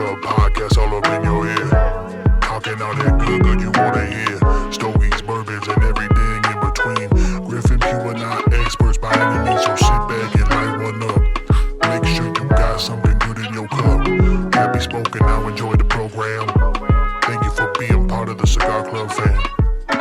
CigarClub podcast all up in your ear. Talking all that good you wanna hear. Stogies, bourbons, and everything in between. Griff and Pugh are not experts by any means, so sit back and light one up. Make sure you got something good in your cup. Happy smoking, now enjoy the program. Thank you for being part of the CigarClub fam.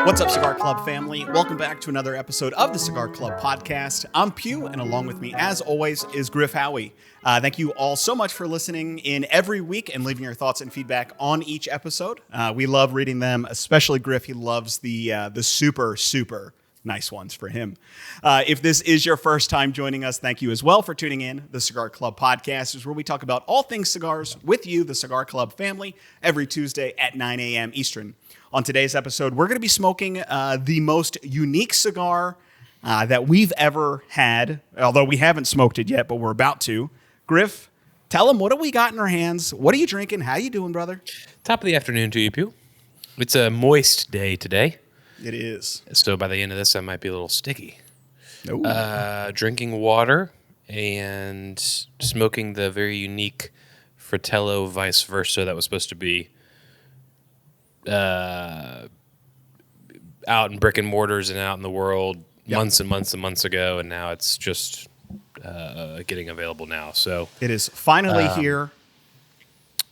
What's up, Cigar Club family? Welcome back to another episode of the Cigar Club podcast. I'm Pugh, and along with me, as always, is Griff Howie. Thank you all so much for listening in every week and leaving your thoughts and feedback on each episode. We love reading them, especially Griff. He loves the super nice ones for him. If this is your first time joining us, thank you as well for tuning in. The Cigar Club podcast is where we talk about all things cigars with you, the Cigar Club family, every Tuesday at 9 a.m. Eastern. On today's episode, we're going to be smoking the most unique cigar that we've ever had, although we haven't smoked it yet, but we're about to. Griff, tell them, what do we got in our hands? What are you drinking? How you doing, brother? Top of the afternoon to you, Pugh. It's a moist day today. It is. So by the end of this, I might be a little sticky. Ooh. Drinking water and smoking the very unique Fratello VICEVERSA that was supposed to be out in brick and mortars and out in the world months and months ago, and now it's just getting available now. So it is finally here.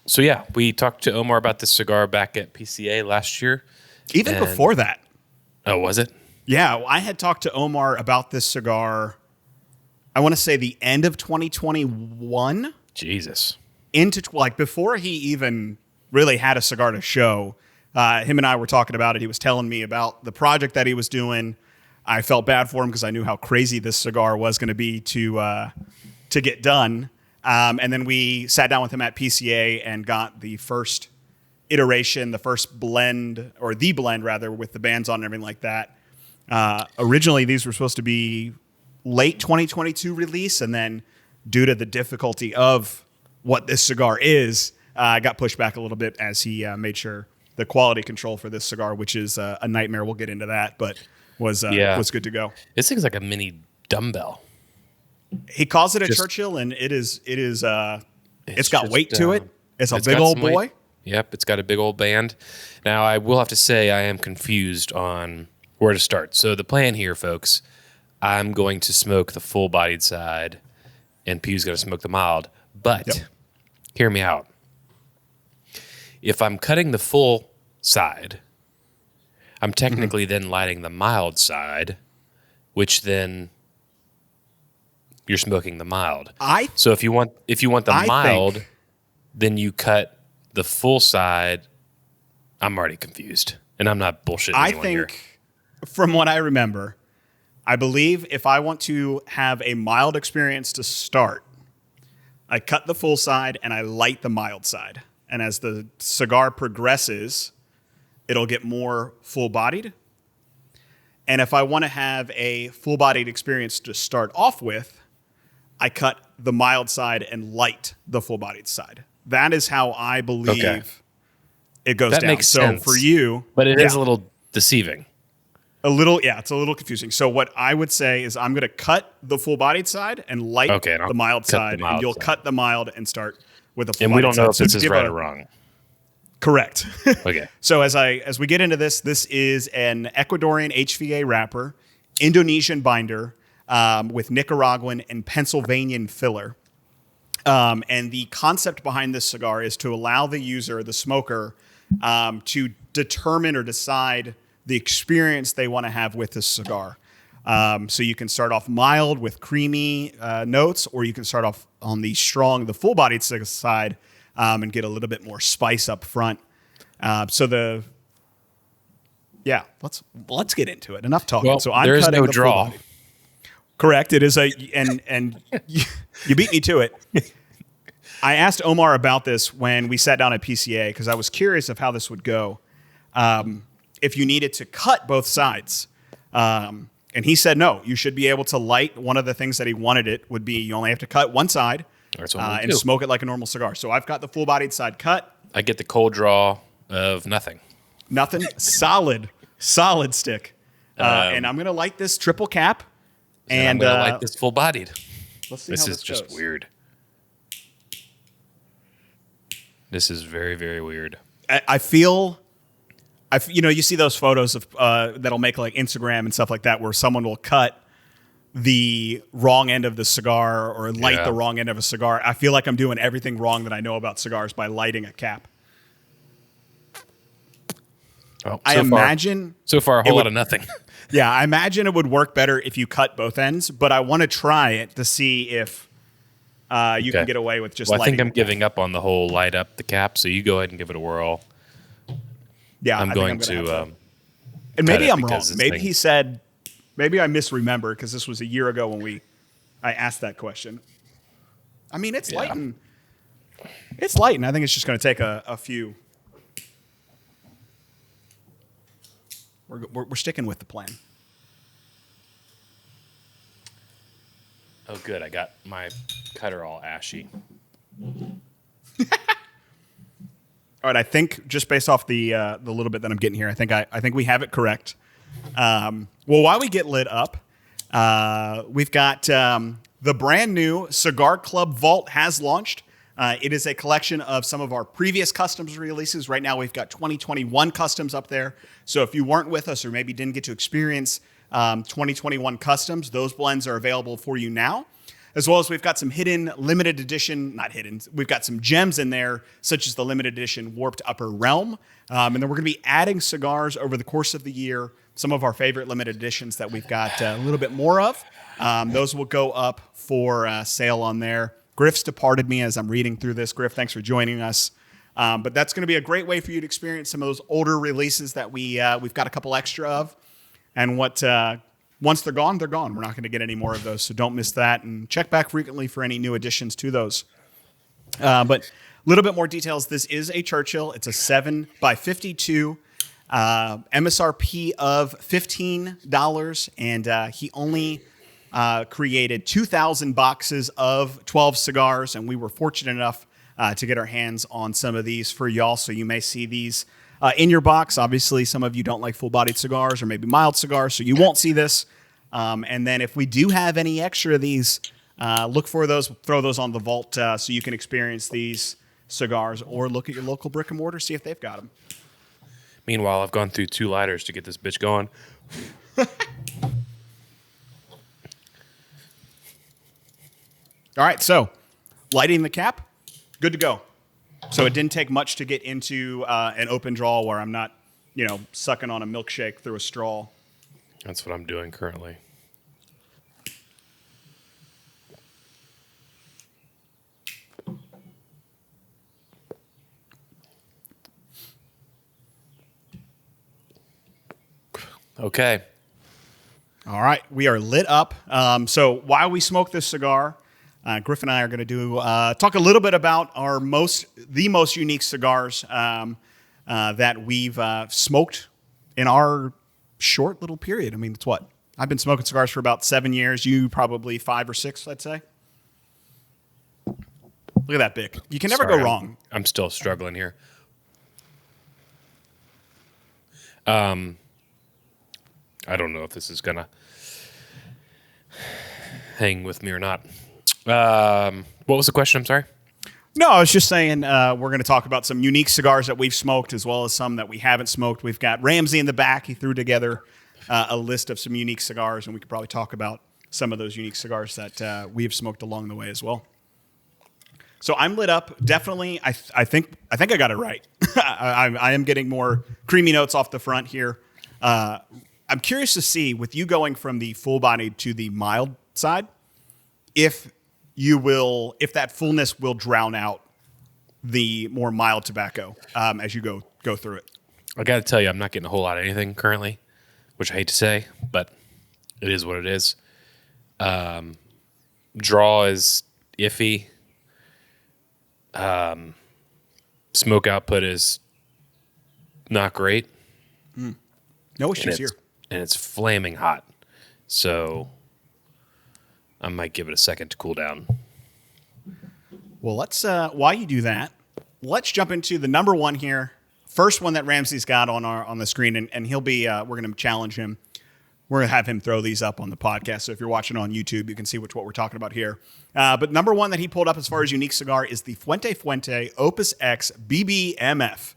So yeah, we talked to Omar about this cigar back at PCA last year. Even before that. Oh, was it? Yeah, I had talked to Omar about this cigar, I want to say the end of 2021. Jesus. Before he even really had a cigar to show. Him and I were talking about it. He was telling me about the project that he was doing. I felt bad for him because I knew how crazy this cigar was going to be to get done. And then we sat down with him at PCA and got the first iteration, the first blend, or the blend rather, with the bands on and everything like that. Originally, these were supposed to be late 2022 release, and then due to the difficulty of what this cigar is, got pushed back a little bit as he made sure the quality control for this cigar, which is a nightmare. We'll get into that, but was good to go. This thing's like a mini dumbbell. He calls it a Churchill, and it's got weight to it. It's a big old boy. Weight. Yep, it's got a big old band. Now, I will have to say I am confused on where to start. So the plan here, folks, I'm going to smoke the full-bodied side, and Pugh's going to smoke the mild. But hear me out. If I'm cutting the full side, I'm technically then lighting the mild side, which then you're smoking the mild. So if you want the mild, then you cut the full side. I'm already confused, and I'm not bullshitting anyone here. I think, from what I remember, I believe if I want to have a mild experience to start, I cut the full side and I light the mild side. And as the cigar progresses, it'll get more full-bodied. And if I want to have a full-bodied experience to start off with, I cut the mild side and light the full-bodied side. That is how I believe it goes down. That makes sense. So for you... But it is a little deceiving. It's a little confusing. So what I would say is I'm going to cut the full-bodied side and light the mild side, and you'll cut the mild and start with the full-bodied side. And we don't know if this is right or wrong. Correct. Okay. So as we get into this is an Ecuadorian HVA wrapper, Indonesian binder, with Nicaraguan and Pennsylvanian filler. And the concept behind this cigar is to allow the user, the smoker, to determine or decide the experience they want to have with this cigar. So you can start off mild with creamy notes, or you can start off on the full-bodied side and get a little bit more spice up front. Let's get into it. Enough talking. Well, so I'm there is cutting no the draw. full-body. Correct. It is and you beat me to it. I asked Omar about this when we sat down at PCA because I was curious of how this would go. If you needed to cut both sides. And he said, no, you should be able to light. One of the things that he wanted it would be you only have to cut one side and smoke it like a normal cigar. So I've got the full-bodied side cut. I get the cold draw of nothing. Nothing. Solid stick. And I'm going to light this triple cap. And I'm going to light this full-bodied. Let's see this how is just goes. Weird. This is very, very weird. I feel, you see those photos of that'll make like Instagram and stuff like that, where someone will cut the wrong end of the cigar or light the wrong end of a cigar. I feel like I'm doing everything wrong that I know about cigars by lighting a cap. Well, I imagine so far a whole lot of nothing. Yeah, I imagine it would work better if you cut both ends, but I want to try it to see if you can get away with just lighting. I think I'm it. giving up on the whole light up the cap, so you go ahead and give it a whirl. Yeah, I'm going to. And maybe I'm wrong. Maybe he said, maybe I misremember because this was a year ago when I asked that question. I mean, it's lighting. It's lighting. I think it's just going to take a few. We're sticking with the plan. Oh, good. I got my cutter all ashy. All right, I think just based off the little bit that I'm getting here, I think we have it correct. Well, while we get lit up, we've got the brand new Cigar Club Vault has launched. It is a collection of some of our previous customs releases. Right now, we've got 2021 customs up there. So if you weren't with us or maybe didn't get to experience 2021 customs, those blends are available for you now. As well as we've got some hidden limited edition, not hidden, we've got some gems in there, such as the limited edition Warped Upper Realm. And then we're going to be adding cigars over the course of the year, some of our favorite limited editions that we've got a little bit more of. Those will go up for sale on there. Griff's departed me as I'm reading through this. Griff, thanks for joining us. But that's going to be a great way for you to experience some of those older releases that we've got a couple extra of. And once they're gone, they're gone. We're not going to get any more of those, so don't miss that. And check back frequently for any new additions to those. But a little bit more details. This is a Churchill. It's a 7x52, MSRP of $15, and he only created 2,000 boxes of 12 cigars, and we were fortunate enough to get our hands on some of these for y'all. So you may see these in your box. Obviously, some of you don't like full-bodied cigars or maybe mild cigars, so you won't see this. And then if we do have any extra of these, look for those, throw those on the vault so you can experience these cigars, or look at your local brick and mortar, see if they've got them. Meanwhile, I've gone through 2 lighters to get this bitch going. All right, so lighting the cap, good to go. So it didn't take much to get into an open draw where I'm not, sucking on a milkshake through a straw. That's what I'm doing currently. Okay. All right, we are lit up. So while we smoke this cigar, Griff and I are going to talk a little bit about the most unique cigars that we've smoked in our short little period. I mean, it's what? I've been smoking cigars for about 7 years. You probably 5 or 6, I'd say. Look at that Bic. You can never go wrong. I'm still struggling here. I don't know if this is gonna hang with me or not. What was the question? I'm sorry. No, I was just saying we're going to talk about some unique cigars that we've smoked as well as some that we haven't smoked. We've got Ramsey in the back. He threw together a list of some unique cigars, and we could probably talk about some of those unique cigars that we've smoked along the way as well. So I'm lit up. Definitely, I think I got it right. I am getting more creamy notes off the front here. I'm curious to see, with you going from the full-bodied to the mild side, if that fullness will drown out the more mild tobacco as you go through it. I got to tell you, I'm not getting a whole lot of anything currently, which I hate to say, but it is what it is. Draw is iffy. Smoke output is not great. No issues here. And it's flaming hot. So I might give it a second to cool down. Well, let's while you do that, let's jump into the number one here. First one that Ramsey's got on the screen, and he'll be we're going to challenge him. We're going to have him throw these up on the podcast. So if you're watching on YouTube, you can see what we're talking about here. But number one that he pulled up as far as unique cigar is the Fuente Opus X BBMF.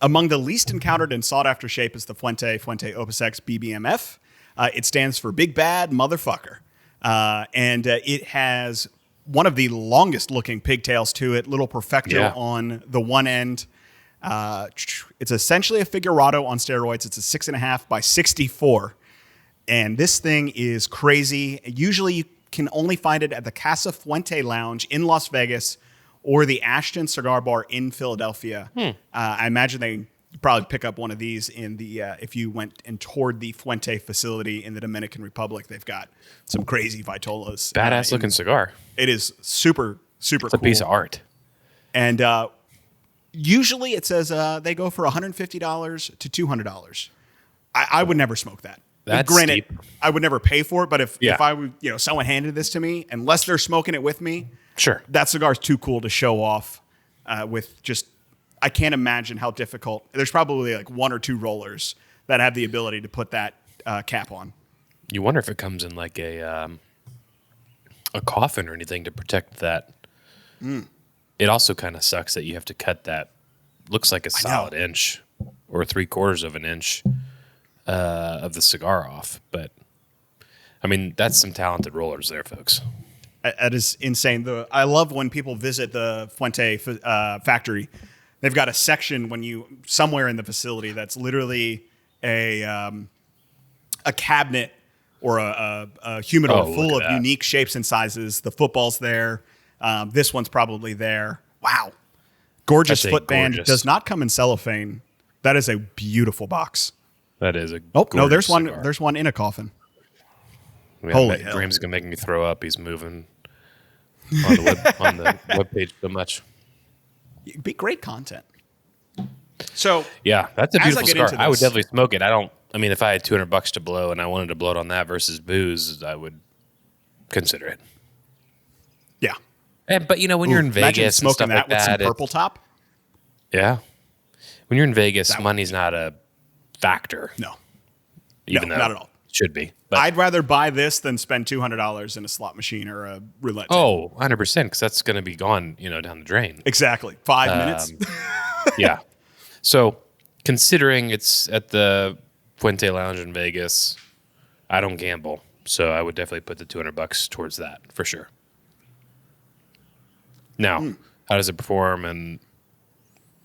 Among the least encountered and sought after shape is the Fuente Opus X BBMF. It stands for Big Bad Motherfucker. And it has one of the longest looking pigtails to it, little perfecto on the one end. It's essentially a figurado on steroids. It's a 6.5 by 64. And this thing is crazy. Usually you can only find it at the Casa Fuente Lounge in Las Vegas or the Ashton Cigar Bar in Philadelphia. I imagine they probably pick up one of these in the if you went and toured the Fuente facility in the Dominican Republic. They've got some crazy Vitolas. Badass looking cigar. It is super cool. It's a piece of art. And usually it says they go for $150 to $200. I would never smoke that. That's granted, steep. I would never pay for it, but if I would, someone handed this to me, unless they're smoking it with me, Sure. that cigar is too cool to show off with just, I can't imagine how difficult. There's probably like one or two rollers that have the ability to put that cap on. You wonder if it comes in like a coffin or anything to protect that. It also kind of sucks that you have to cut that. Looks like a solid inch or 3/4 of an inch of the cigar off. But I mean, that's some talented rollers there, folks. That is insane. I love when people visit the Fuente factory. They've got a section somewhere in the facility that's literally a cabinet or a humidor full of unique shapes and sizes. The football's there. This one's probably there. Wow. Gorgeous footband. Does not come in cellophane. That is a beautiful box. That is a no, there's one. Cigar. There's one in a coffin. Holy hell. Graham's going to make me throw up. He's moving on the webpage so much. It'd be great content. So yeah, that's a beautiful cigar. I would definitely smoke it. I mean, if I had $200 to blow and I wanted to blow it on that versus booze, I would consider it. Yeah. But when you're in Vegas and stuff like with some purple top. Yeah. When you're in Vegas, money's not a factor. No. Even though not at all. It should be. But I'd rather buy this than spend $200 in a slot machine or a roulette table. 100%, because that's going to be gone, down the drain. Exactly. 5 minutes. Yeah. So, considering it's at the Fuente Lounge in Vegas, I don't gamble. So, I would definitely put the $200 towards that, for sure. Now, how does it perform and,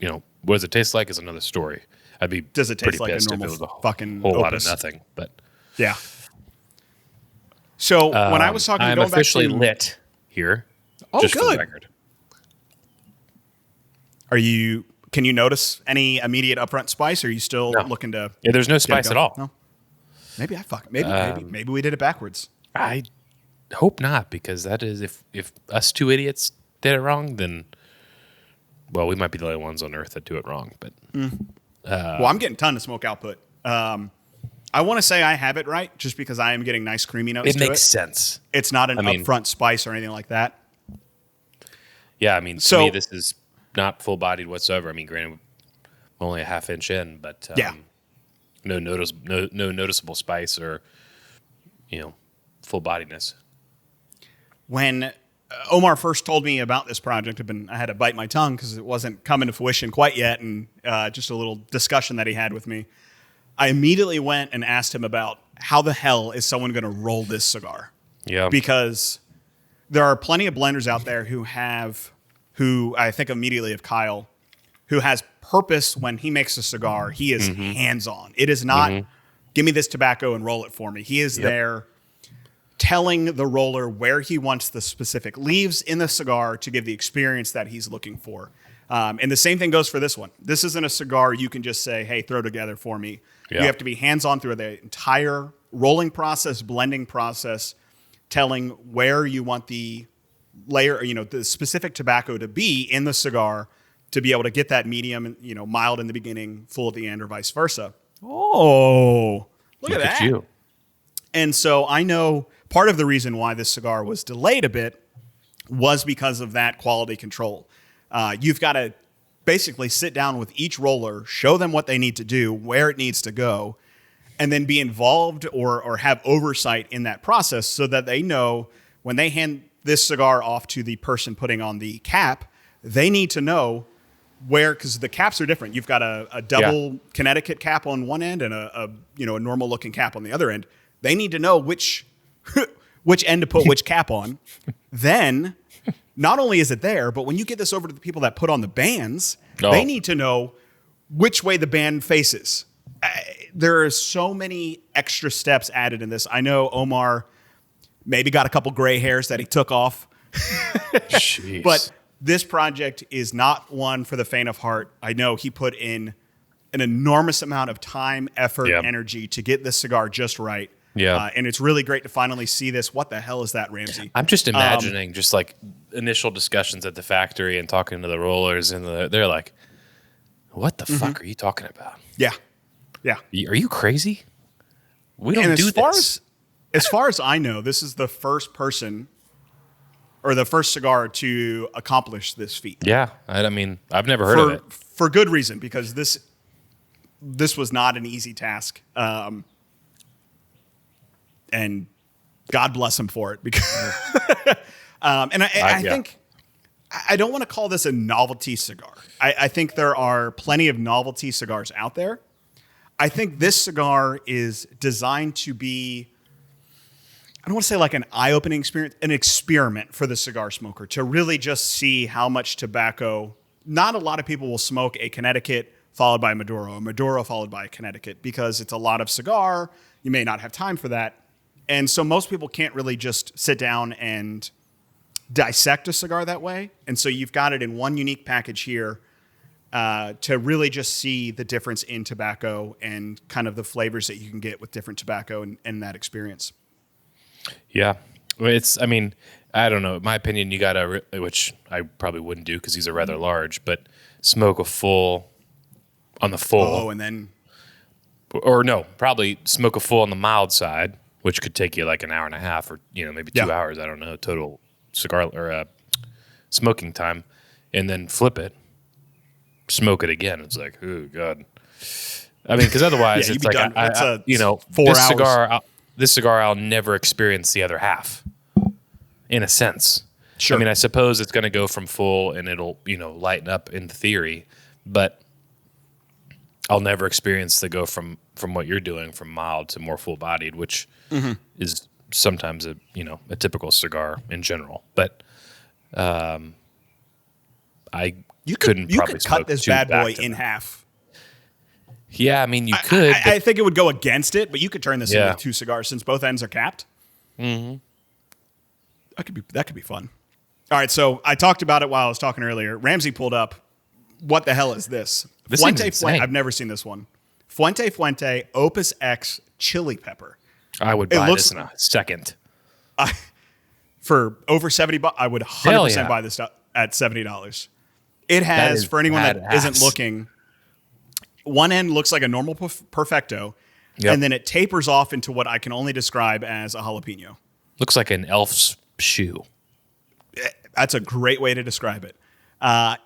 what does it taste like is another story. I'd be does it taste pretty like pissed a if it normal was a fucking whole lot Opus? of nothing. But yeah. So when I was talking, I'm going officially back to, lit here. Oh, just for good. the record. Can you notice any immediate upfront spice? Or are you still looking to? Yeah, there's no spice at all. No. Maybe I fuck. Maybe we did it backwards. I hope not, because that is if us two idiots did it wrong, then we might be the only ones on earth that do it wrong. But I'm getting a ton of smoke output. I want to say I have it right, just because I am getting nice creamy notes. It makes sense. It's not an upfront spice or anything like that. Yeah, I mean, to me, this is not full bodied whatsoever. I mean, granted, I'm only a half inch in, but no noticeable spice or full bodiedness. When Omar first told me about this project, I had to bite my tongue because it wasn't coming to fruition quite yet, and just a little discussion that he had with me. I immediately went and asked him about how the hell is someone going to roll this cigar? Yeah, because there are plenty of blenders out there who I think immediately of Kyle, who has purpose when he makes a cigar. He is hands-on. It is not, give me this tobacco and roll it for me. He is there telling the roller where he wants the specific leaves in the cigar to give the experience that he's looking for. And the same thing goes for this one. This isn't a cigar you can just say, hey, throw together for me. Yeah. You have to be hands-on through the entire rolling process, blending process, telling where you want the layer, the specific tobacco to be in the cigar to be able to get that medium, mild in the beginning, full at the end, or vice versa. Oh, look at that. You. And so I know part of the reason why this cigar was delayed a bit was because of that quality control. You've got to basically sit down with each roller, show them what they need to do, where it needs to go, and then be involved or have oversight in that process so that they know when they hand this cigar off to the person putting on the cap, they need to know where, because the caps are different. You've got a double Connecticut cap on one end and a normal looking cap on the other end. They need to know which end to put which cap on. Then not only is it there, but when you get this over to the people that put on the bands, they need to know which way the band faces. There are so many extra steps added in this. I know Omar maybe got a couple gray hairs that he took off. Jeez. But this project is not one for the faint of heart. I know he put in an enormous amount of time, effort, energy to get this cigar just right. Yeah. And it's really great to finally see this. What the hell is that, Ramsey? I'm just imagining just like initial discussions at the factory and talking to the rollers, and they're like, what the fuck are you talking about? Yeah. Yeah. Are you crazy? We don't do this. As far as I know, this is the first person or the first cigar to accomplish this feat. Yeah. I mean, I've never heard of it. For good reason, because this was not an easy task. And God bless him for it. Because I think I don't want to call this a novelty cigar. I think there are plenty of novelty cigars out there. I think this cigar is designed to be, I don't want to say like an eye-opening experience, an experiment for the cigar smoker to really just see how much tobacco. Not a lot of people will smoke a Connecticut followed by a Maduro followed by a Connecticut, because it's a lot of cigar. You may not have time for that. And so most people can't really just sit down and dissect a cigar that way. And so you've got it in one unique package here to really just see the difference in tobacco and kind of the flavors that you can get with different tobacco and that experience. Yeah. I mean, I don't know. In my opinion, you got to, which I probably wouldn't do because these are rather large, but smoke a full on the full. Oh, and then. Or no, probably smoke a full on the mild side, which could take you like an hour and a half or, maybe 2 hours. I don't know, total cigar or smoking time. And then flip it, smoke it again. It's like, oh, God. I mean, because otherwise it's like, 4 hours. This cigar, I'll never experience the other half, in a sense. Sure. I mean, I suppose it's going to go from full and it'll, lighten up in theory, but I'll never experience the go from what you're doing from mild to more full-bodied, which is sometimes a typical cigar in general. But you could cut this bad boy in half. Yeah, I mean, you could. I think it would go against it, but you could turn this into 2 cigars since both ends are capped. Mm-hmm. That could be fun. All right, so I talked about it while I was talking earlier. Ramsey pulled up. What the hell is this? This seems insane. I've never seen this one. Fuente Opus X Chili Pepper. I would buy this in a second. For over $70, I would 100% buy this at $70. It has, for anyone that isn't looking, one end looks like a normal Perfecto, and then it tapers off into what I can only describe as a jalapeno. Looks like an elf's shoe. That's a great way to describe it.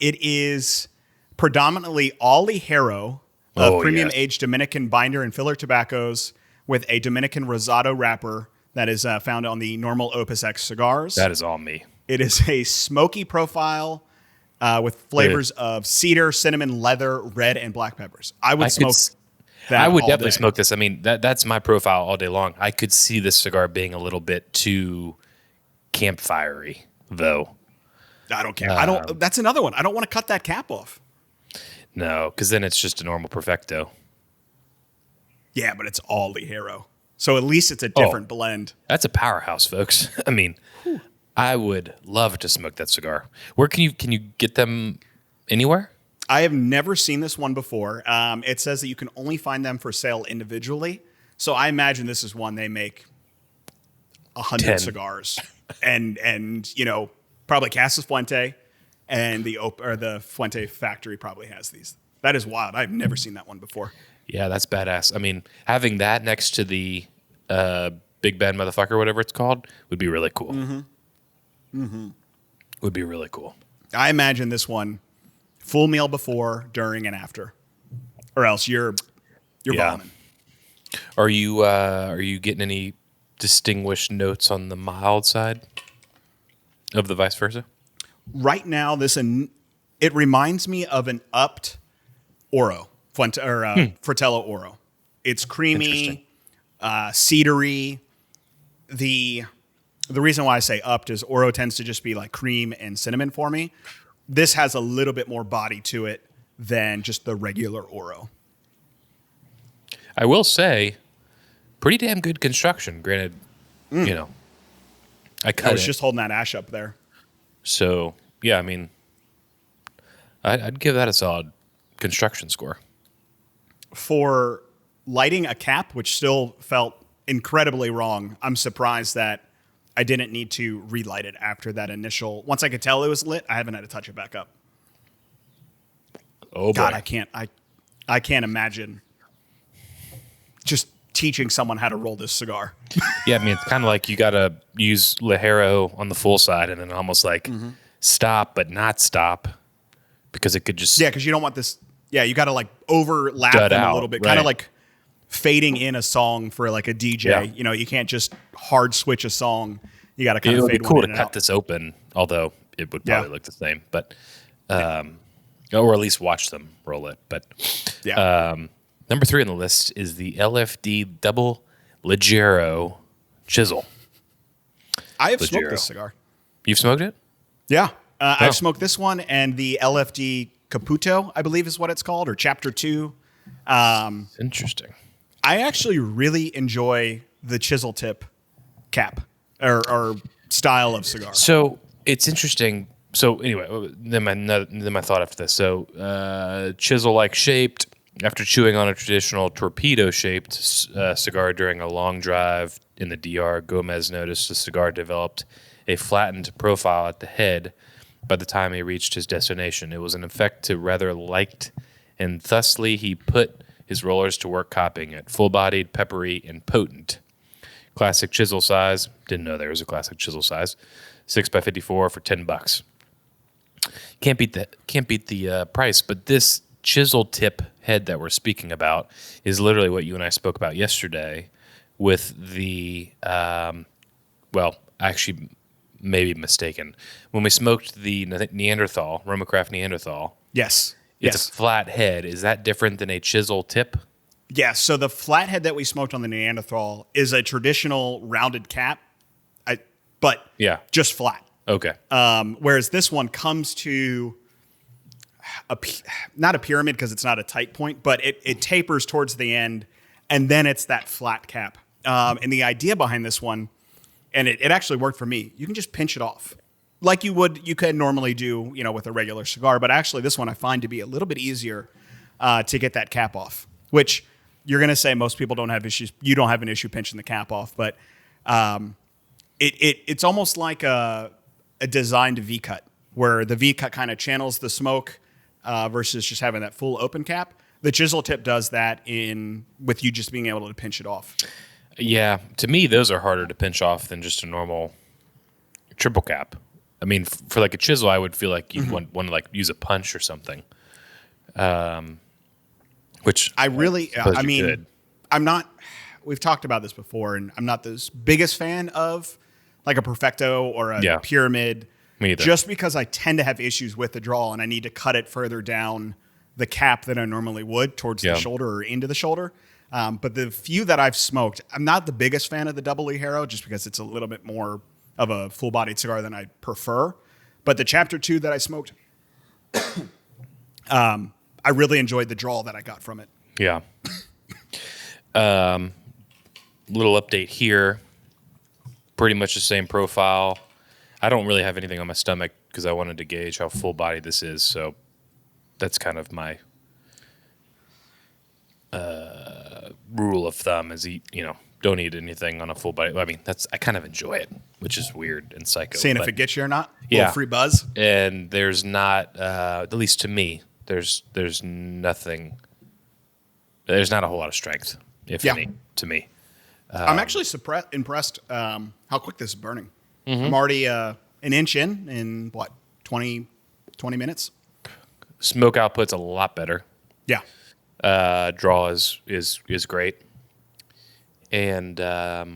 It is predominantly all ligero of premium-aged Dominican binder and filler tobaccos with a Dominican Rosado wrapper that is found on the normal Opus X cigars. That is all me. It is a smoky profile with flavors of cedar, cinnamon, leather, red, and black peppers. I would smoke that. I would all definitely day. smoke this. I mean, that's my profile all day long. I could see this cigar being a little bit too campfire-y, though. I don't care. That's another one. I don't want to cut that cap off. No, because then it's just a normal Perfecto. Yeah, but it's all ligero. So at least it's a different blend. That's a powerhouse, folks. I mean, I would love to smoke that cigar. Where can you get them anywhere? I have never seen this one before. It says that you can only find them for sale individually. So I imagine this is one they make 100 cigars, and probably Casas Fuente and the Fuente factory probably has these. That is wild. I've never seen that one before. Yeah, that's badass. I mean, having that next to the Big Ben motherfucker, whatever it's called, would be really cool. Would be really cool. I imagine this one full meal before, during, and after, or else you're bombing. Are you getting any distinguished notes on the mild side of the vice versa? Right now, it reminds me of an upped Oro, Fratello Oro. It's creamy, cedary. The reason why I say upped is Oro tends to just be like cream and cinnamon for me. This has a little bit more body to it than just the regular Oro. I will say, pretty damn good construction. Granted, I was just holding that ash up there. So yeah, I mean, I'd give that a solid construction score. For lighting a cap, which still felt incredibly wrong, I'm surprised that I didn't need to relight it after that initial. Once I could tell it was lit, I haven't had to touch it back up. Oh boy. God, I can't imagine just teaching someone how to roll this cigar. Yeah, I mean, it's kind of like you got to use Ligero on the full side and then almost like stop but not stop because it could just because you don't want this. Yeah, you got to like overlap Dud them out, a little bit, right. kind of like fading in a song for like a DJ. Yeah. You can't just hard switch a song. You got to kind It of would be fade cool one to in and cut out. this open, although it would probably Yeah. look the same. But or at least watch them roll it. But number 3 on the list is the LFD Double Ligero Chisel. I have smoked Ligero. this cigar. You've smoked it? Yeah. Oh. I've smoked this one and the LFD Caputo, I believe is what it's called, or Chapter 2. Interesting. I actually really enjoy the chisel tip cap or style of cigar. So it's interesting. So anyway, then my thought after this. So chisel-like shaped. After chewing on a traditional torpedo-shaped cigar during a long drive in the DR, Gomez noticed the cigar developed a flattened profile at the head by the time he reached his destination. It was an effect to rather liked, and thusly he put his rollers to work copying it. Full-bodied, peppery, and potent. Classic chisel size. Didn't know there was a classic chisel size. 6x54 for $10. Can't beat the price, but this chisel tip head that we're speaking about is literally what you and I spoke about yesterday with the actually maybe mistaken. When we smoked the Neanderthal, Romacraft Neanderthal, Yes. it's a flat head. Is that different than a chisel tip? Yeah, so the flathead that we smoked on the Neanderthal is a traditional rounded cap, but just flat. Okay. Whereas this one comes to not a pyramid because it's not a tight point, but it tapers towards the end, and then it's that flat cap. And the idea behind this one, and it actually worked for me, you can just pinch it off like you could normally do, with a regular cigar. But actually, this one I find to be a little bit easier to get that cap off, which you're going to say most people don't have issues. You don't have an issue pinching the cap off, but it's almost like a designed V-cut, where the V-cut kind of channels the smoke versus just having that full open cap. The chisel tip does that with you just being able to pinch it off. Yeah, to me, those are harder to pinch off than just a normal triple cap. I mean, for like a chisel, I would feel like you'd want to like use a punch or something. Which I really, suppose I you mean, could. I'm not. We've talked about this before, and I'm not the biggest fan of like a perfecto or a pyramid. Me either. Just because I tend to have issues with the draw, and I need to cut it further down the cap than I normally would towards the shoulder or into the shoulder. But the few that I've smoked, I'm not the biggest fan of the Double Ligero just because it's a little bit more of a full-bodied cigar than I prefer. But the Chapter 2 that I smoked, I really enjoyed the draw that I got from it. Yeah. Little update here. Pretty much the same profile. I don't really have anything on my stomach because I wanted to gauge how full-bodied this is. So that's kind of my rule of thumb is don't eat anything on a full body. I mean, I kind of enjoy it, which is weird and psycho. Seeing if it gets you or not. Yeah. Little free buzz. And there's not, at least to me, there's nothing. There's not a whole lot of strength, if any, to me. I'm actually impressed how quick this is burning. I'm already an inch in what, 20 minutes? Smoke output's a lot better. Yeah. Draw is great. And yeah,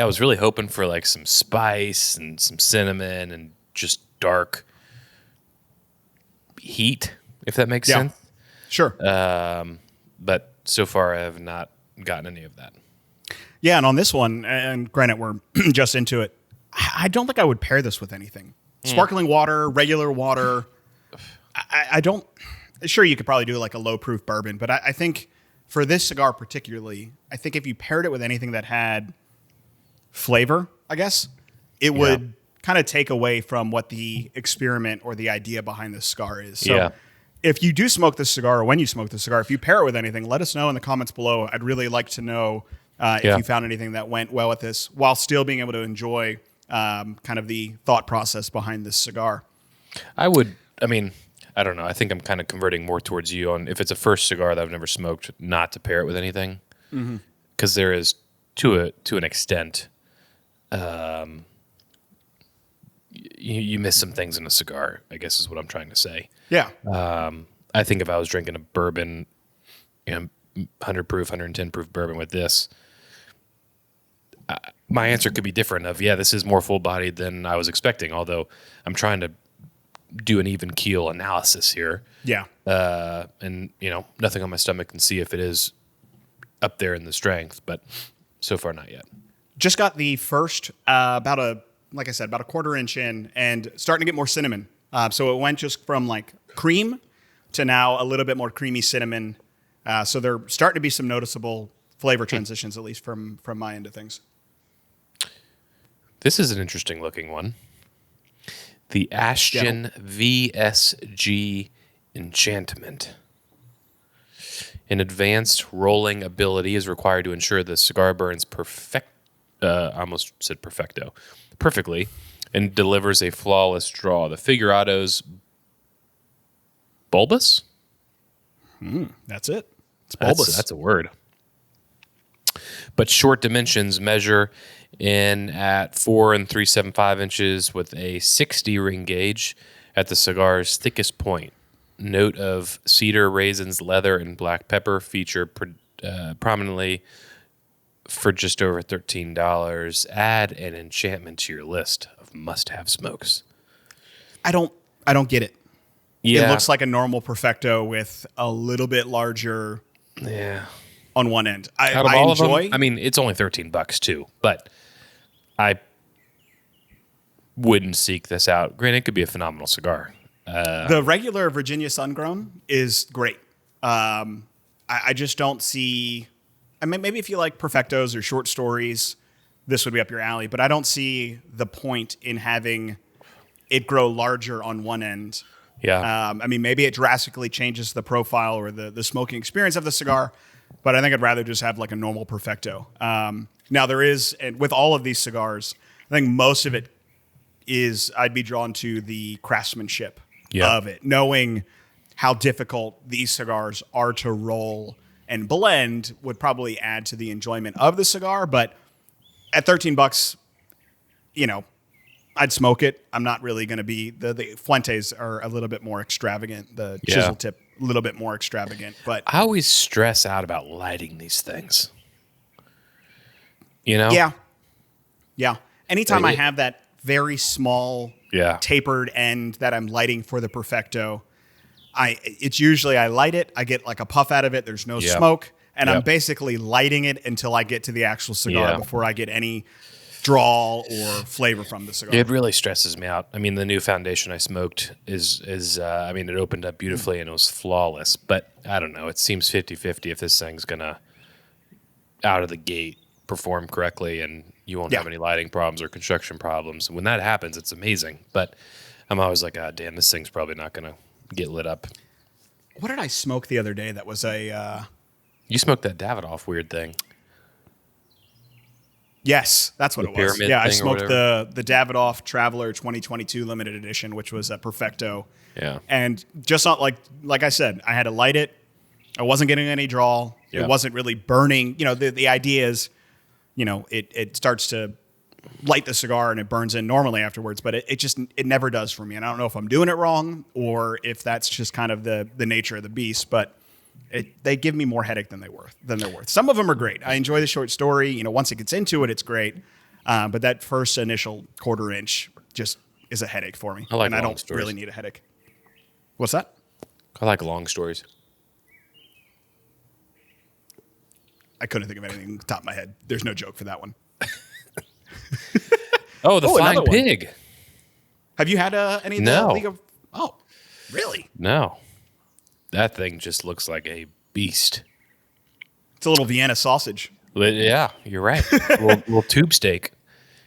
I was really hoping for like some spice and some cinnamon and just dark heat, if that makes sense. Sure. But so far, I have not gotten any of that. Yeah, and on this one, and granted, we're just into it, I don't think I would pair this with anything. Sparkling water, regular water. I don't. Sure, you could probably do like a low proof bourbon, but I think for this cigar particularly, I think if you paired it with anything that had flavor, I guess, it would kind of take away from what the experiment or the idea behind this cigar is. So if you do smoke this cigar, or when you smoke this cigar, if you pair it with anything, let us know in the comments below. I'd really like to know if you found anything that went well with this while still being able to enjoy kind of the thought process behind this cigar. I mean, I don't know. I think I'm kind of converting more towards you on if it's a first cigar that I've never smoked, not to pair it with anything. Because there is, to an extent, you miss some things in a cigar, I guess is what I'm trying to say. Yeah. I think if I was drinking a bourbon, 100 proof, 110 proof bourbon with this, my answer could be different of, this is more full bodied than I was expecting. Although I'm trying to do an even keel analysis here. Yeah. And nothing on my stomach can see if it is up there in the strength, but so far not yet. Just got the first, about a quarter inch in and starting to get more cinnamon. So it went just from like cream to now a little bit more creamy cinnamon. So there starting to be some noticeable flavor transitions, at least from my end of things. This is an interesting looking one. The Ashton VSG Enchantment. An advanced rolling ability is required to ensure the cigar burns I almost said perfectly, and delivers a flawless draw. The Figurado's bulbous? That's it. It's bulbous. That's a word. But short dimensions measure in at 4 3/75 inches with a 60 ring gauge at the cigar's thickest point. Note of cedar, raisins, leather, and black pepper feature prominently for just over $13. Add an enchantment to your list of must-have smokes. I don't get it. Yeah. It looks like a normal Perfecto with a little bit larger on one end. Out of all of them, I mean, it's only $13 too, but I wouldn't seek this out. Granted, it could be a phenomenal cigar. The regular Virginia Sun-Grown is great. I just don't see... I mean, maybe if you like Perfectos or short stories, this would be up your alley. But I don't see the point in having it grow larger on one end. Yeah. I mean, maybe it drastically changes the profile or the smoking experience of the cigar. But I think I'd rather just have like a normal Perfecto. Now there is, and with all of these cigars, I think most of it is I'd be drawn to the craftsmanship of it, knowing how difficult these cigars are to roll and blend would probably add to the enjoyment of the cigar. But at $13, I'd smoke it. I'm not really going to be the Fuentes are a little bit more extravagant. The chisel tip a little bit more extravagant. But I always stress out about lighting these things. Yeah. Anytime I have that very small tapered end that I'm lighting for the Perfecto, it's usually I light it, I get like a puff out of it, there's no smoke, and I'm basically lighting it until I get to the actual cigar before I get any draw or flavor from the cigar. It really stresses me out. I mean, the new foundation I smoked is it opened up beautifully and it was flawless, but I don't know, it seems 50-50 if this thing's gonna out of the gate perform correctly and you won't have any lighting problems or construction problems. When that happens, it's amazing, but I'm always like, God damn, this thing's probably not gonna get lit up. What did I smoke the other day that was a... You smoked that Davidoff weird thing. Yes, that's what it was. Yeah, I smoked the Davidoff Traveler 2022 limited edition, which was a Perfecto. Yeah. And just not like I said, I had to light it. I wasn't getting any draw. It wasn't really burning. The idea is, it starts to light the cigar and it burns in normally afterwards, but it never does for me. And I don't know if I'm doing it wrong or if that's just kind of the nature of the beast, but they give me more headache than they're worth. Some of them are great. I enjoy the short story. You know, once it gets into it, it's great. But that first initial quarter inch just is a headache for me. I like and I long don't stories. really need a headache. What's that? I like long stories. I couldn't think of anything off the top of my head. There's no joke for that one. Oh, the flying another one. pig. Have you had any of No. the League of... Oh, really? No. That thing just looks like a beast. It's a little Vienna sausage. Yeah, you're right. little tube steak.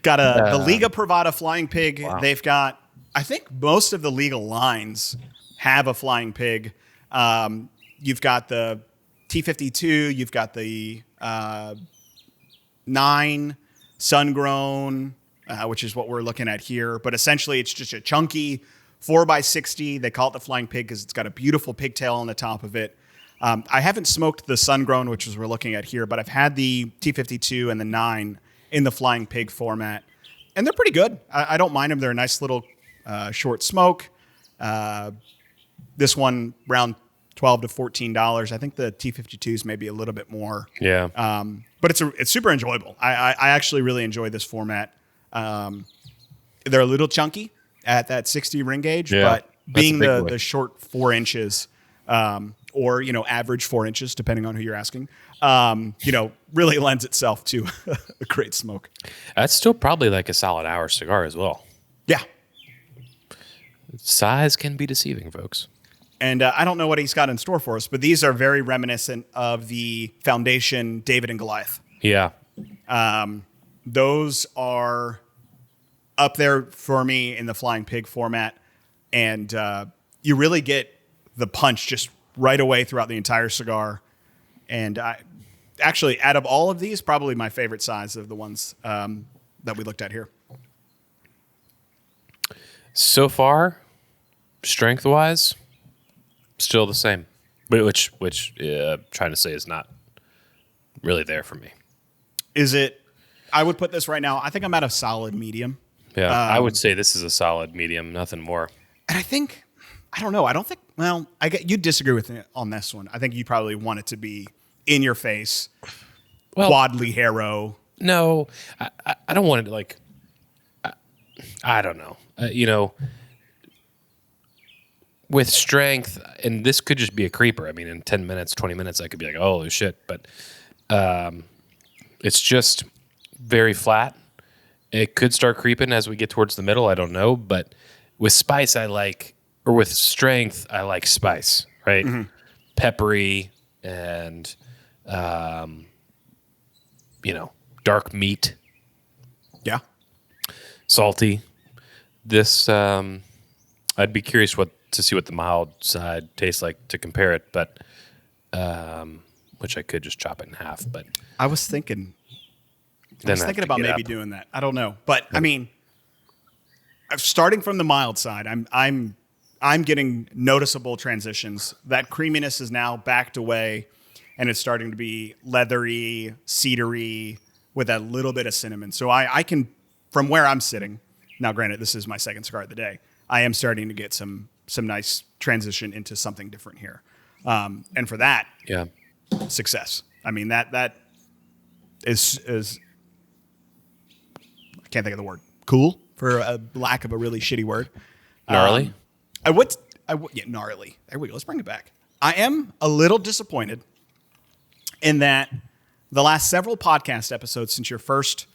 Got the Liga Privada flying pig. Wow. They've got, I think most of the legal lines have a flying pig. You've got the T52. You've got the 9 sun-grown, which is what we're looking at here. But essentially, it's just a chunky 4x60. They call it the flying pig because it's got a beautiful pigtail on the top of it. I haven't smoked the sun-grown, which is what we're looking at here, but I've had the T52 and the 9 in the flying pig format, and they're pretty good. I don't mind them. They're a nice little short smoke. This one around $12 to $14. I think the T52s maybe a little bit more. Yeah. But it's super enjoyable. I actually really enjoy this format. They're a little chunky at that 60 ring gauge, Yeah, but that's being a big boy. the short 4 inches, or average 4 inches, depending on who you're asking, really lends itself to a great smoke. That's still probably like a solid hour cigar as well. Yeah. Size can be deceiving, folks. And I don't know what he's got in store for us, but these are very reminiscent of the Foundation David and Goliath. Yeah. Those are up there for me in the flying pig format. And you really get the punch just right away throughout the entire cigar. And actually, out of all of these, probably my favorite size of the ones that we looked at here. So far, strength-wise, still the same. Which trying to say is not really there for me. Is it? I would put this right now. I think I'm at a solid medium. Yeah, I would say this is a solid medium, nothing more. And I don't know. I don't think, well, you disagree with me on this one. I think you probably want it to be in your face, quadly haro. No, I don't want it like, I don't know. With strength, and this could just be a creeper. I mean, in 10 minutes, 20 minutes, I could be like, oh, shit. But it's just very flat. It could start creeping as we get towards the middle. I don't know. But with spice, with strength, I like spice, right? Mm-hmm. Peppery and, dark meat. Yeah. Salty. This, I'd be curious to see what the mild side tastes like to compare it, but which I could just chop it in half. But I was thinking about maybe doing that. I don't know, but I mean, starting from the mild side, I'm getting noticeable transitions. That creaminess is now backed away, and it's starting to be leathery, cedary, with a little bit of cinnamon. So I can, from where I'm sitting, now granted, this is my second cigar of the day, I am starting to get some nice transition into something different here. And for that, yeah, success. I mean, that is I can't think of the word. Cool, for a lack of a really shitty word. Gnarly? Yeah, gnarly. There we go. Let's bring it back. I am a little disappointed in that the last several podcast episodes since your first,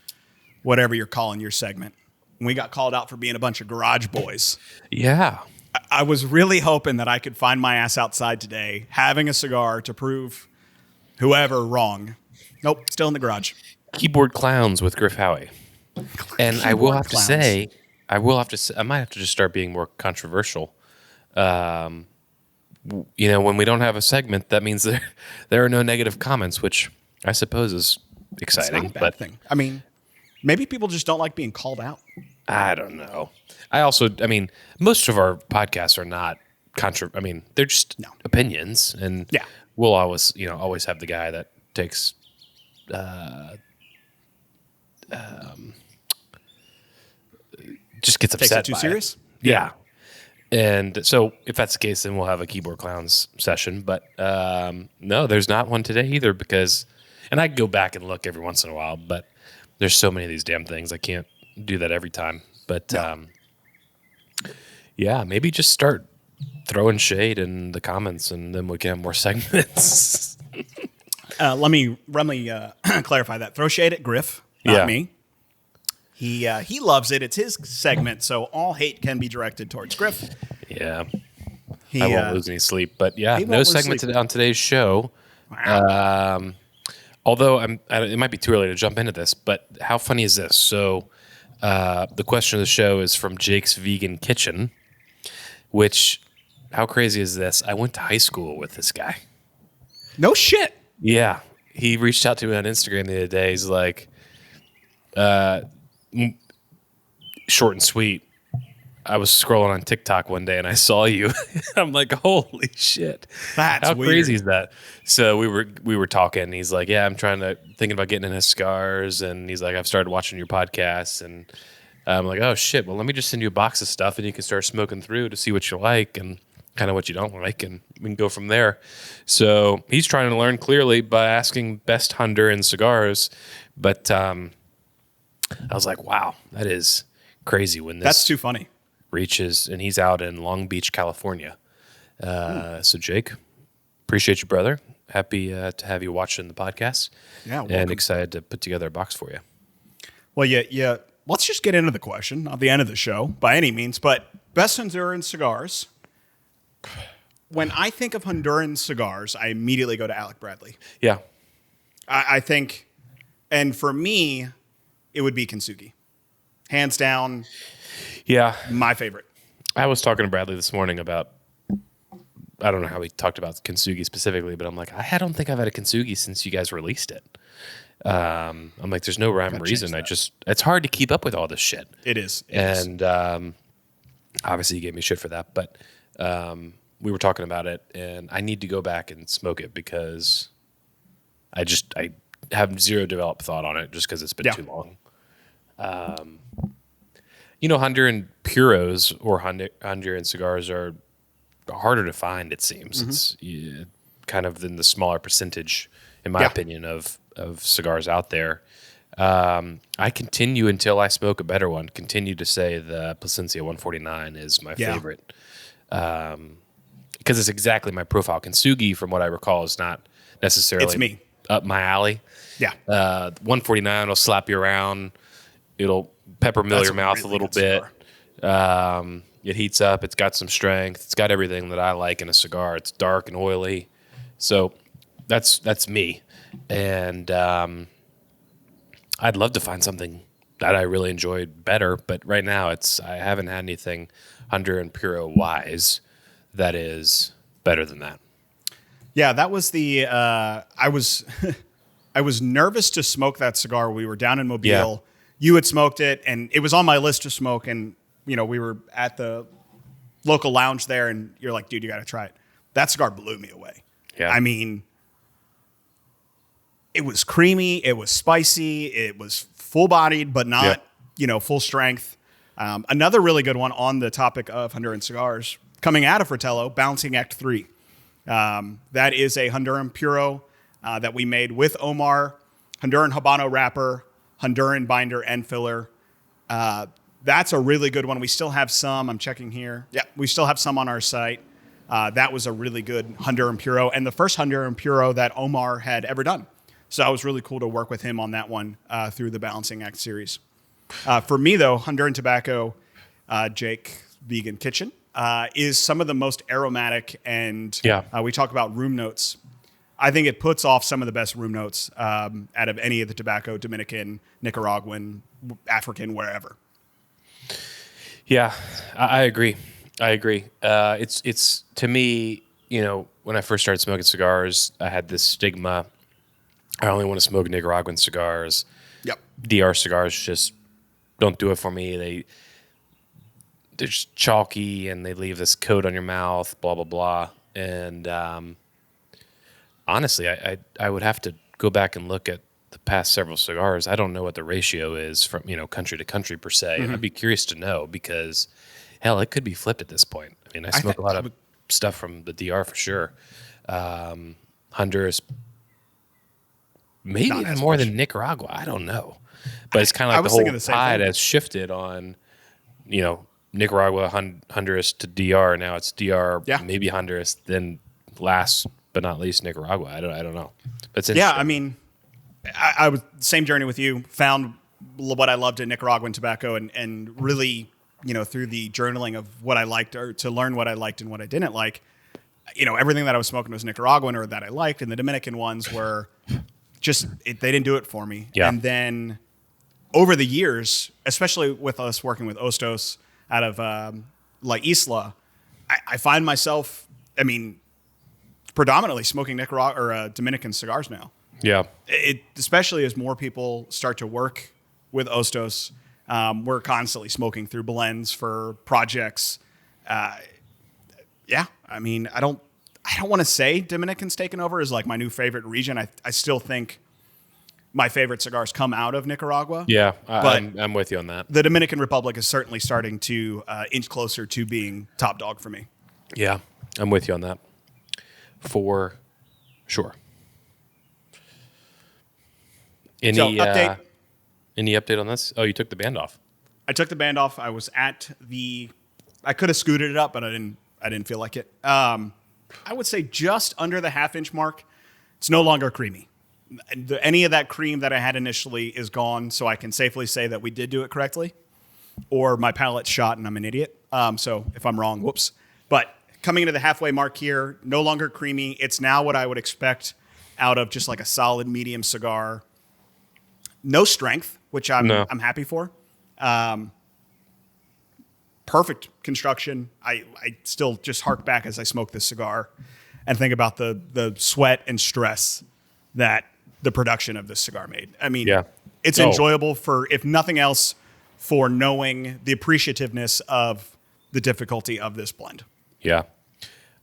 whatever you're calling your segment, we got called out for being a bunch of garage boys. Yeah. I was really hoping that I could find my ass outside today having a cigar to prove whoever wrong. Nope, still in the garage. Keyboard clowns with Griff Howie. And I will have to say, I might have to just start being more controversial. When we don't have a segment, that means there are no negative comments, which I suppose is exciting. It's not a bad thing. I mean, maybe people just don't like being called out. I don't know. Most of our podcasts are not they're just opinions, and yeah, we'll always have the guy that takes just gets upset. Takes it too serious? Yeah. And so if that's the case, then we'll have a Keyboard Clowns session. But no, there's not one today either because, and I go back and look every once in a while, but there's so many of these damn things. I can't do that every time. But yeah, maybe just start throwing shade in the comments and then we can have more segments. Let me clarify that. Throw shade at Griff, not me. He loves it. It's his segment, so all hate can be directed towards Griff. Yeah. I won't lose any sleep. But yeah, no segment on today's show. Wow. Although it might be too early to jump into this, but how funny is this? So the question of the show is from Jake's Vegan Kitchen, which, how crazy is this? I went to high school with this guy. No shit. Yeah. He reached out to me on Instagram the other day. He's like, short and sweet. I was scrolling on TikTok one day and I saw you. I'm like, holy shit. That's how weird. crazy is that? So we were talking and he's like, yeah, I'm thinking about getting into cigars. And he's like, I've started watching your podcasts. And I'm like, oh shit. Well, let me just send you a box of stuff and you can start smoking through to see what you like and kind of what you don't like. And we can go from there. So he's trying to learn clearly by asking best Honduran cigars. But, I was like, wow, that is crazy when this That's too funny. reaches, and he's out in Long Beach, California. So Jake, appreciate you, brother. Happy to have you watching the podcast. Yeah, and welcome. excited to put together a box for you. Well, yeah. Let's just get into the question, not the end of the show by any means, but best Honduran cigars. When I think of Honduran cigars, I immediately go to Alec Bradley. Yeah. I think, and for me, it would be Kintsugi. Hands down, Yeah. my favorite. I was talking to Bradley this morning about, I don't know how we talked about Kintsugi specifically, but I'm like, I don't think I've had a Kintsugi since you guys released it. I'm like, there's no rhyme or reason. It's hard to keep up with all this shit. It is. And obviously you gave me shit for that, but we were talking about it and I need to go back and smoke it because I have zero developed thought on it just because it's been too long. Honduran puros or Honduran cigars are harder to find, it seems. Mm-hmm. It's kind of in the smaller percentage, in my opinion, of cigars out there. I continue until I smoke a better one, continue to say the Plasencia 149 is my favorite. Because it's exactly my profile. Kintsugi, from what I recall, is not necessarily up my alley. Yeah. 149 will slap you around. It'll pepper mill your mouth a little bit. It heats up. It's got some strength. It's got everything that I like in a cigar. It's dark and oily. So that's me. And I'd love to find something that I really enjoyed better. But right now, I haven't had anything Honduran Puro wise that is better than that. Yeah, that was the. I was nervous to smoke that cigar. We were down in Mobile. Yeah. You had smoked it, and it was on my list to smoke. And we were at the local lounge there, and you're like, dude, you got to try it. That cigar blew me away. Yeah. I mean, it was creamy, it was spicy, it was full-bodied, but not full strength. Another really good one on the topic of Honduran cigars coming out of Fratello, Balancing Act 3. That is a Honduran Puro that we made with Omar, Honduran Habano wrapper, Honduran binder and filler. That's a really good one. We still have some. I'm checking here. Yeah, we still have some on our site. That was a really good Honduran Puro and the first Honduran Puro that Omar had ever done. So it was really cool to work with him on that one through the Balancing Act series. For me, though, Honduran Tobacco, Jake Vegan Kitchen, is some of the most aromatic and we talk about room notes. I think it puts off some of the best room notes out of any of the tobacco, Dominican, Nicaraguan, African, wherever. Yeah, I agree. It's to me, when I first started smoking cigars, I had this stigma. I only want to smoke Nicaraguan cigars. Yep. DR cigars just don't do it for me. They're just chalky and they leave this coat on your mouth, blah, blah, blah. And honestly, I would have to go back and look at the past several cigars. I don't know what the ratio is from, country to country per se. Mm-hmm. I'd be curious to know because, hell, it could be flipped at this point. I mean, I smoke a lot of stuff from the DR for sure. Honduras, maybe Not even as more much. than Nicaragua. I don't know. But it's kind of I like the was whole thinking the same tide thing. has shifted on, Nicaragua, Honduras to DR. Now it's DR, Yeah. maybe Honduras, then last but not least Nicaragua. I don't know. But it's Yeah, interesting. I mean, I was same journey with you. Found what I loved in Nicaraguan tobacco, and really, through the journaling of what I liked, or to learn what I liked and what I didn't like. Everything that I was smoking was Nicaraguan or that I liked, and the Dominican ones were just they didn't do it for me. Yeah. And then over the years, especially with us working with Ostos out of La Isla, I find myself, predominantly smoking Nicaragua or Dominican cigars now. Yeah. It especially as more people start to work with Ostos, we're constantly smoking through blends for projects. I don't want to say Dominican's taken over as like my new favorite region. I still think my favorite cigars come out of Nicaragua. Yeah. But I'm with you on that. the Dominican Republic is certainly starting to inch closer to being top dog for me. Yeah. I'm with you on that. For sure. Any update. Any update on this? Oh, you took the band off. I took the band off. I was at I could have scooted it up, but I didn't feel like it. I would say just under the half-inch mark. It's no longer creamy. Any of that cream that I had initially is gone, so I can safely say that we did do it correctly, or my palate's shot and I'm an idiot. So if I'm wrong, whoops. But coming into the halfway mark here, no longer creamy. It's now what I would expect out of just like a solid medium cigar. No strength, which I'm happy for. Perfect construction. I still just hark back as I smoke this cigar and think about the sweat and stress that the production of this cigar made. It's enjoyable for, if nothing else, for knowing the appreciativeness of the difficulty of this blend. Yeah.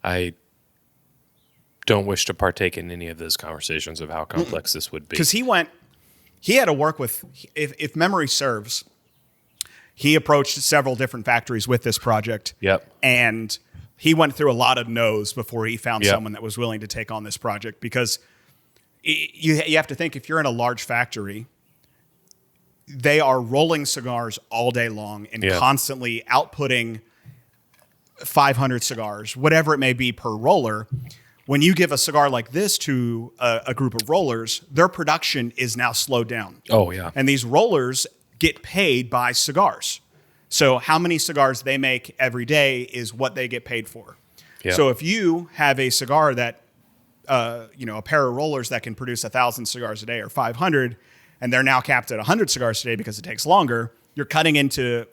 I don't wish to partake in any of those conversations of how complex this would be. Because he had to work with, if memory serves, he approached several different factories with this project. Yep. And he went through a lot of no's before he found Yep. someone that was willing to take on this project. Because you have to think, if you're in a large factory, they are rolling cigars all day long and constantly outputting 500 cigars, whatever it may be per roller. When you give a cigar like this to a group of rollers, their production is now slowed down. Oh, yeah. And these rollers get paid by cigars. So how many cigars they make every day is what they get paid for. Yeah. So if you have a cigar that, a pair of rollers that can produce 1,000 cigars a day or 500, and they're now capped at 100 cigars a day because it takes longer, you're cutting into,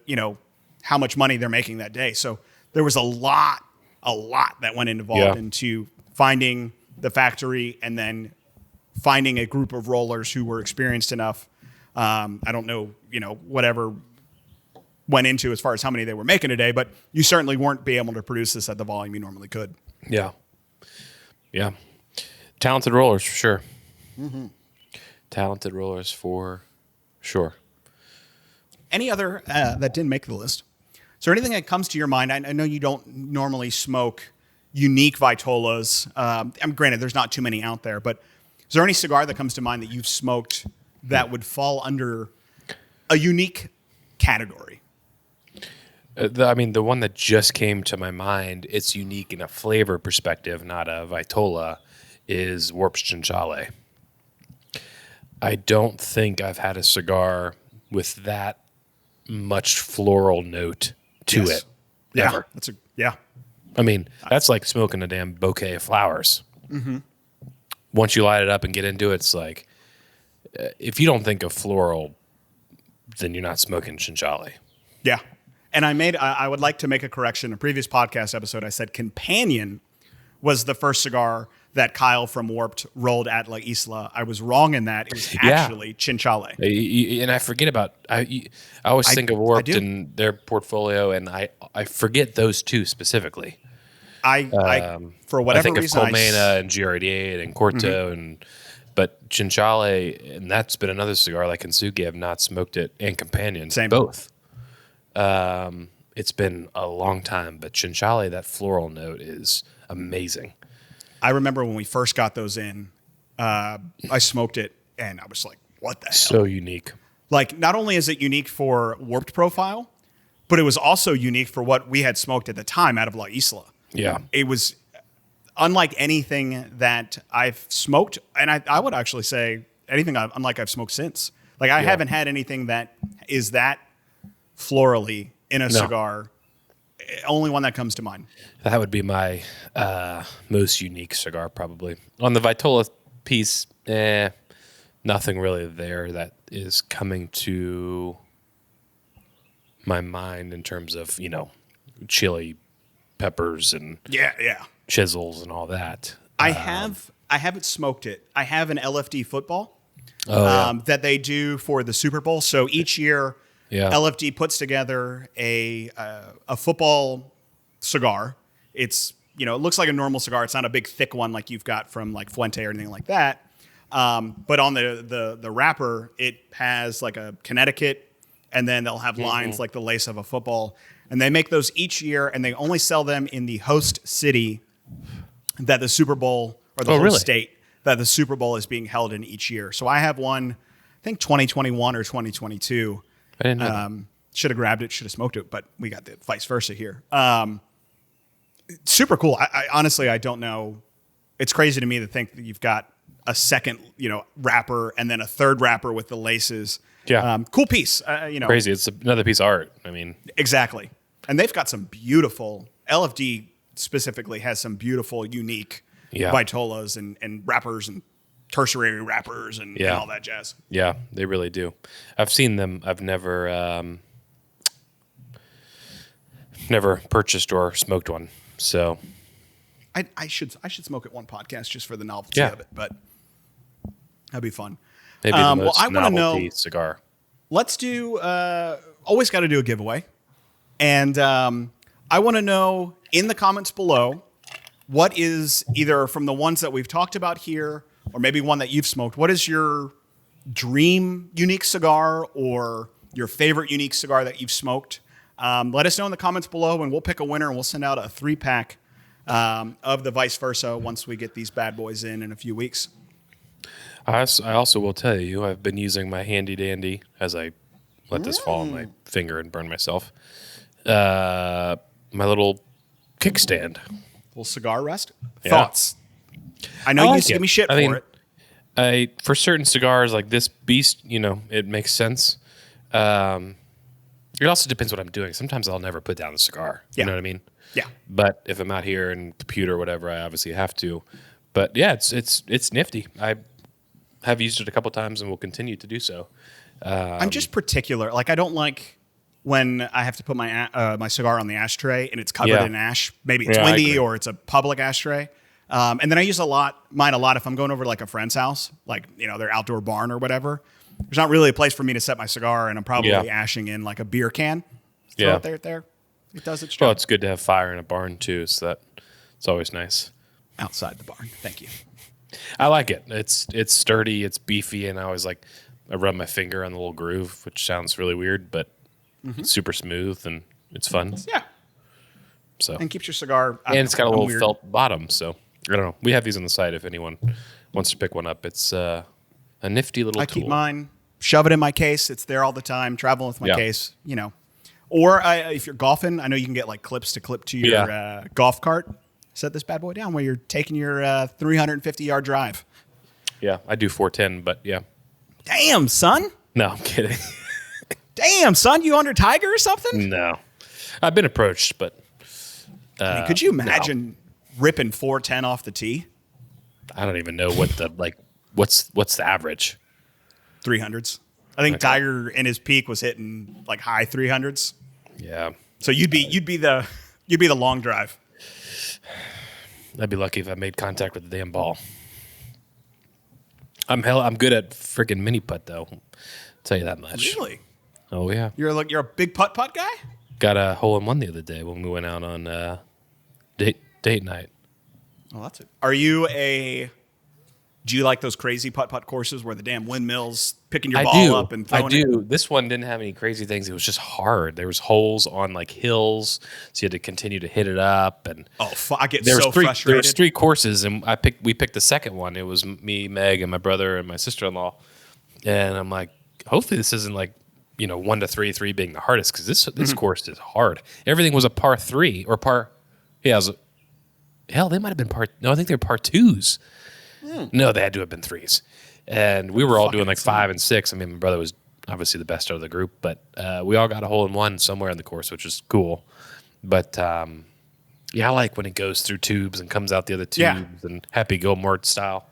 how much money they're making that day. So there was a lot that went involved into finding the factory and then finding a group of rollers who were experienced enough. I don't know, whatever went into as far as how many they were making a day, but you certainly weren't be able to produce this at the volume you normally could. Yeah. Yeah. Talented rollers for sure. Mm-hmm. Talented rollers for sure. Any other that didn't make the list? Is there anything that comes to your mind? I know you don't normally smoke unique Vitolas. Granted, there's not too many out there, but is there any cigar that comes to mind that you've smoked that would fall under a unique category? The one that just came to my mind, it's unique in a flavor perspective, not a Vitola, is Warped Chinchale. I don't think I've had a cigar with that much floral note to it. Yeah, Ever. That's like smoking a damn bouquet of flowers. Mm-hmm. Once you light it up and get into it, it's like, if you don't think of floral, then you're not smoking Chinchale. Yeah. And I would like to make a correction. In a previous podcast episode, I said Companion was the first cigar that Kyle from Warped rolled at La Isla. I was wrong in that. It was actually Chinchale. And I forget about, I always think of Warped and their portfolio, and I forget those two specifically. I for whatever I think reason, of Colmena and GR88 and Corto, but Chinchale, and that's been another cigar like Kensuke. I've not smoked it, and Companion, Same. both. It's been a long time, but Chinchale, that floral note is amazing. I remember when we first got those in, I smoked it and I was like, what the hell? So unique. Like, not only is it unique for warped profile, but it was also unique for what we had smoked at the time out of La Isla. Yeah. It was unlike anything that I've smoked. And I would actually say anything unlike I've smoked since. Like, I haven't had anything that is that florally in a cigar. Only one that comes to mind. That would be my most unique cigar, probably. On the Vitola piece, nothing really there that is coming to my mind in terms of, chili peppers and chisels and all that. I haven't smoked it. I have an LFD football that they do for the Super Bowl. So each year, LFD puts together a football cigar. It's, it looks like a normal cigar. It's not a big thick one like you've got from like Fuente or anything like that. But on the wrapper, it has like a Connecticut, and then they'll have lines like the lace of a football. And they make those each year, and they only sell them in the host city that the Super Bowl, or the host state that the Super Bowl is being held in each year. So I have one, I think 2021 or 2022. I didn't know. Should have grabbed it, should have smoked it, but we got the vice versa here. Super cool. I honestly, I don't know. It's crazy to me to think that you've got a second, wrapper and then a third wrapper with the laces. Yeah. Cool piece. Crazy. It's another piece of art. I mean, exactly. And they've got some beautiful, LFD specifically has some beautiful, unique Vitolas and wrappers and tertiary wrappers and all that jazz. Yeah, they really do. I've seen them. I've never purchased or smoked one. So I should smoke it one podcast just for the novelty of it, but that'd be fun. Maybe the most I want to know cigar. Let's do. Always got to do a giveaway, and I want to know in the comments below what is either from the ones that we've talked about here, or maybe one that you've smoked. What is your dream unique cigar or your favorite unique cigar that you've smoked? Let us know in the comments below, and we'll pick a winner, and we'll send out a 3-pack of the Vice Versa once we get these bad boys in a few weeks. I also will tell you, I've been using my handy dandy as I let this fall on my finger and burn myself. My little kickstand. Little cigar rest. Yeah. Thoughts? I know you used to give me shit for it. For certain cigars like this beast, it makes sense. It also depends what I'm doing. Sometimes I'll never put down the cigar. You know what I mean? Yeah. But if I'm out here in computer or whatever, I obviously have to. But yeah, it's nifty. I have used it a couple times and will continue to do so. I'm just particular. Like, I don't like when I have to put my my cigar on the ashtray and it's covered in ash. Maybe it's windy or it's a public ashtray. And then I use mine a lot if I'm going over to like a friend's house, like, their outdoor barn or whatever. There's not really a place for me to set my cigar, and I'm probably ashing in like a beer can. Throw it there. It does its job. Well, it's good to have fire in a barn too, so it's always nice. Outside the barn. Thank you. I like it. It's sturdy, it's beefy, and I rub my finger on the little groove, which sounds really weird, but it's super smooth and it's fun. Yeah. So and keeps your cigar. And it's got a little felt bottom, so I don't know. We have these on the site if anyone wants to pick one up. It's a nifty little tool. I keep mine, shove it in my case. It's there all the time, traveling with my case, Or if you're golfing, I know you can get like clips to clip to your golf cart. Set this bad boy down while you're taking your 350-yard drive. Yeah, I do 410, but yeah. Damn, son. No, I'm kidding. Damn, son, you under Tiger or something? No. I've been approached, but I mean, could you imagine ripping 410 off the tee? I don't even know what what's the average? 300s. I think Tiger in his peak was hitting like high 300s. Yeah. So you'd be the long drive. I'd be lucky if I made contact with the damn ball. I'm good at freaking mini putt though. I'll tell you that much. Really? Oh yeah. You're a big putt guy? Got a hole in one the other day when we went out on date night. Oh, that's it. Are you a Do you like those crazy putt-putt courses where the damn windmills picking your I ball do. up and throwing I do. This one didn't have any crazy things. It was just hard. There was holes on like hills, so you had to continue to hit it up. And I get there so was three. frustrated. There was 3 courses, and we picked the second one. It was me, Meg, and my brother and my sister-in-law. And I'm like, hopefully this isn't like 1 to 3, 3 being the hardest, because this course is hard. Everything was a par 3 or par. Yeah, hell, they might have been par. No, I think they were par 2s. No, they had to have been 3s. And we were all doing like 5 and 6. I mean, my brother was obviously the best out of the group, but we all got a hole in one somewhere in the course, which is cool. But yeah, I like when it goes through tubes and comes out the other tubes and Happy Gilmore style.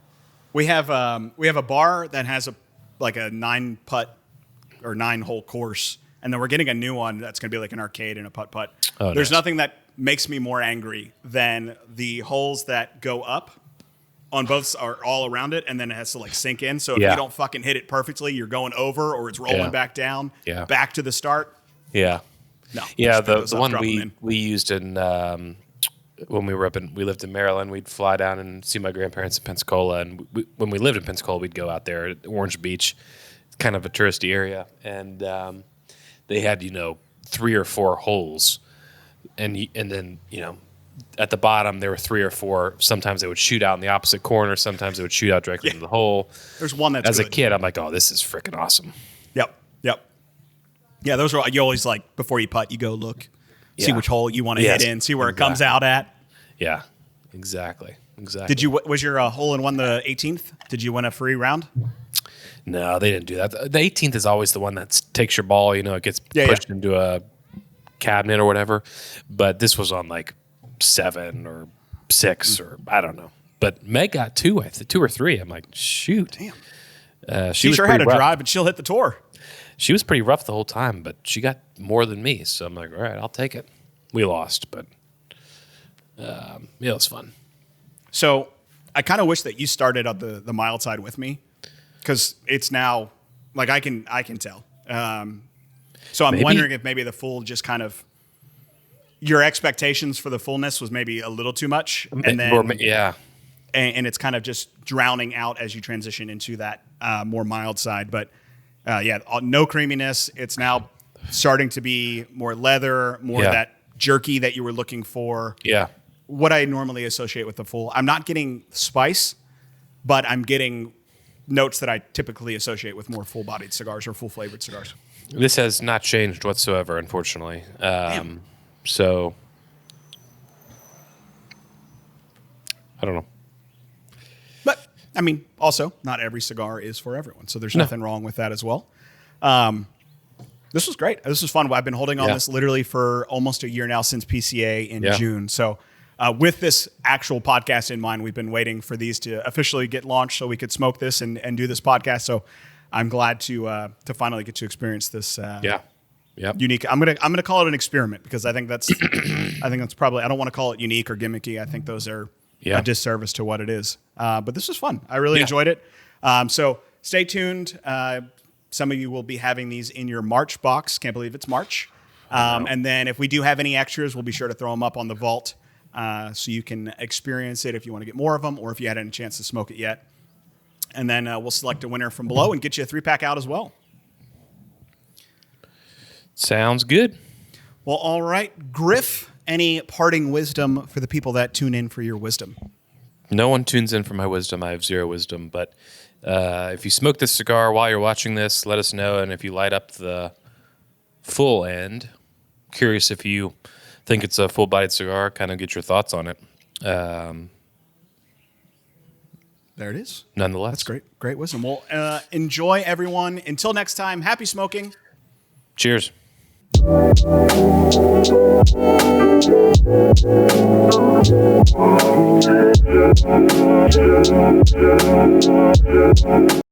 We have a bar that has a 9-putt or 9-hole course, and then we're getting a new one that's going to be like an arcade and a putt-putt. Oh, There's nice. nothing that makes me more angry than the holes that go up on both are all around it, and then it has to like sink in. So if you don't fucking hit it perfectly, you're going over, or it's rolling back down, back to the start. Yeah. No. Yeah, the one we used in when we lived in Maryland, we'd fly down and see my grandparents in Pensacola, and when we lived in Pensacola, we'd go out there at Orange Beach, kind of a touristy area, and they had 3 or 4 holes, and then at the bottom there were 3 or 4. Sometimes they would shoot out in the opposite corner. Sometimes they would shoot out directly into the hole. There's one that's as good. a kid, I'm like, oh, this is freaking awesome. Yep. Yeah, those are you always like before you putt, you go look, see which hole you want to hit in, see where it comes out at. Yeah, exactly. Was your hole in one the 18th? Did you win a free round? No, they didn't do that. The 18th is always the one that takes your ball. It gets pushed into a cabinet or whatever. But this was on like 7 or 6 or I don't know. But Meg got 2, 2 or 3. I'm like, shoot. Damn. She sure had a drive, and she'll hit the tour. She was pretty rough the whole time, but she got more than me. So I'm like, all right, I'll take it. We lost, but it was fun. So I kind of wish that you started on the mild side with me, because it's now like I can tell. So I'm wondering if maybe the full just kind of your expectations for the fullness was maybe a little too much, and then and it's kind of just drowning out as you transition into that more mild side. But no creaminess. It's now starting to be more leather, more that jerky that you were looking for. Yeah. What I normally associate with the full. I'm not getting spice, but I'm getting notes that I typically associate with more full-bodied cigars or full-flavored cigars. This has not changed whatsoever, unfortunately. So I don't know. But I mean, also, not every cigar is for everyone, so there's nothing wrong with that as well. This was great. This was fun. I've been holding on this literally for almost a year now, since PCA in June. So with this actual podcast in mind, we've been waiting for these to officially get launched so we could smoke this and do this podcast. So I'm glad to finally get to experience this. Unique. I'm gonna call it an experiment, because I think that's probably, I don't want to call it unique or gimmicky. I think those are a disservice to what it is. But this was fun. I really enjoyed it. So stay tuned. Some of you will be having these in your March box. Can't believe it's March. And then if we do have any extras, we'll be sure to throw them up on the vault, so you can experience it if you want to get more of them, or if you hadn't had a chance to smoke it yet. And then we'll select a winner from below and get you a 3-pack out as well. Sounds good. Well, all right. Griff, any parting wisdom for the people that tune in for your wisdom? No one tunes in for my wisdom. I have 0 wisdom. But if you smoke this cigar while you're watching this, let us know. And if you light up the full end, curious if you think it's a full-bodied cigar, kind of get your thoughts on it. There it is. Nonetheless. That's great. Great wisdom. Well, enjoy, everyone. Until next time, happy smoking. Cheers.